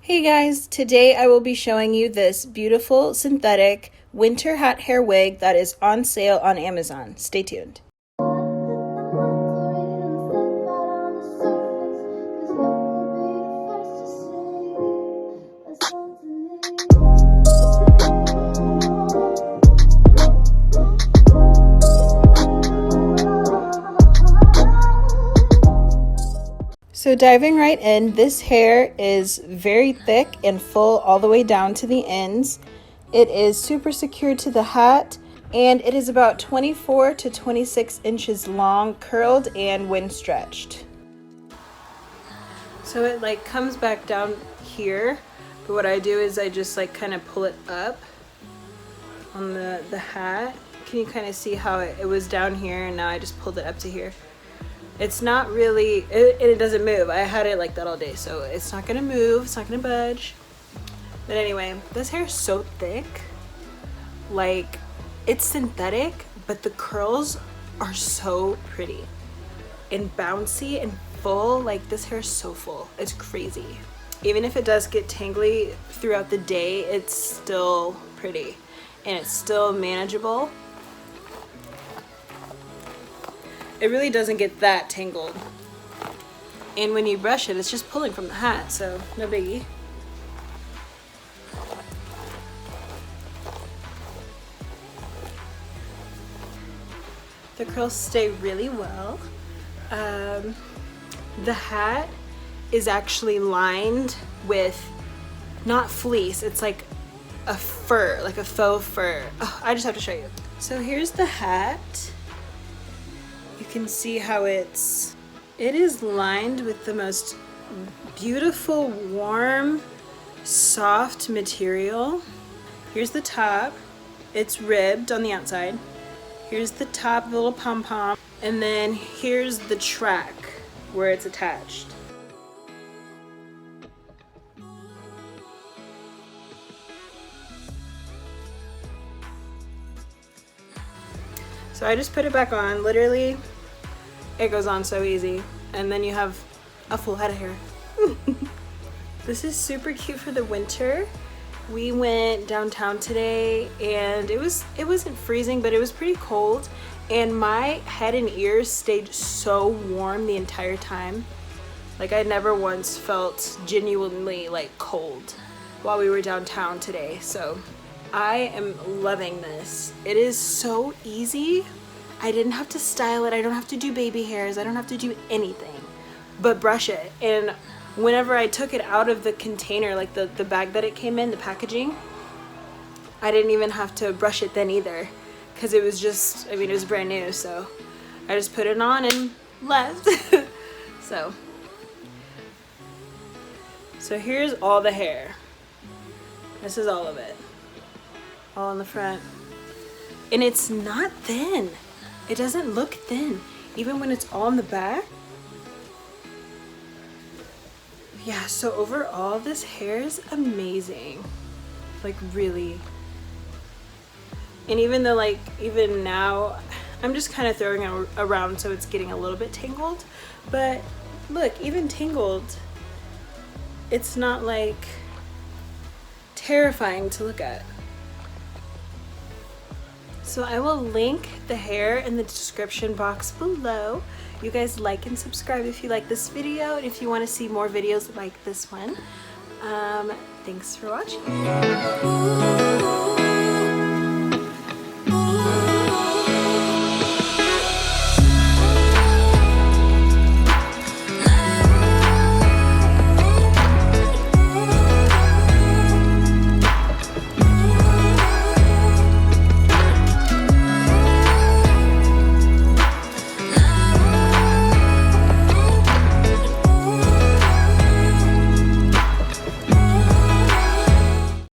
Hey guys, today I will be showing you this beautiful synthetic winter hat hair wig that is on sale on Amazon. Stay tuned. So diving right in, this hair is very thick and full all the way down to the ends. It is super secured to the hat, and it is about 24 to 26 inches long, curled and wind stretched. So it like comes back down here, but what I do is I just like kind of pull it up on the hat. Can you kind of see how it was down here and now I just pulled it up to here? It's not really, it doesn't move. I had it like that all day, so it's not gonna move, it's not gonna budge. But anyway, this hair is so thick. Like, it's synthetic, but the curls are so pretty and bouncy and full. Like, this hair is so full, it's crazy. Even if it does get tangly throughout the day, it's still pretty and it's still manageable. It really doesn't get that tangled. And when you brush it, it's just pulling from the hat, so no biggie. The curls stay really well. The hat is actually lined with not fleece, it's like a fur, like a faux fur. Oh, I just have to show you. So here's the hat. You can see how it is lined with the most beautiful, warm, soft material. Here's the top. It's ribbed on the outside. Here's the top, the little pom-pom. And then here's the track where it's attached. So I just put it back on. Literally, it goes on so easy. And then you have a full head of hair. This is super cute for the winter. We went downtown today and it wasn't freezing, but it was pretty cold. And my head and ears stayed so warm the entire time. Like, I never once felt genuinely like cold while we were downtown today. So I am loving this. It is so easy. I didn't have to style it. I don't have to do baby hairs. I don't have to do anything but brush it. And whenever I took it out of the container, like the bag that it came in, the packaging, I didn't even have to brush it then either, because it was just, I mean, it was brand new. So I just put it on and left. So here's all the hair. This is all of it. All in the front. And it's not thin. It doesn't look thin, even when it's all in the back. Yeah, so overall, this hair is amazing. Like, really. And even though, like, even now, I'm just kind of throwing it around so it's getting a little bit tangled. But look, even tangled, it's not like terrifying to look at. So I will link the hair in the description box below. You guys like and subscribe if you like this video and if you want to see more videos like this one. Thanks for watching.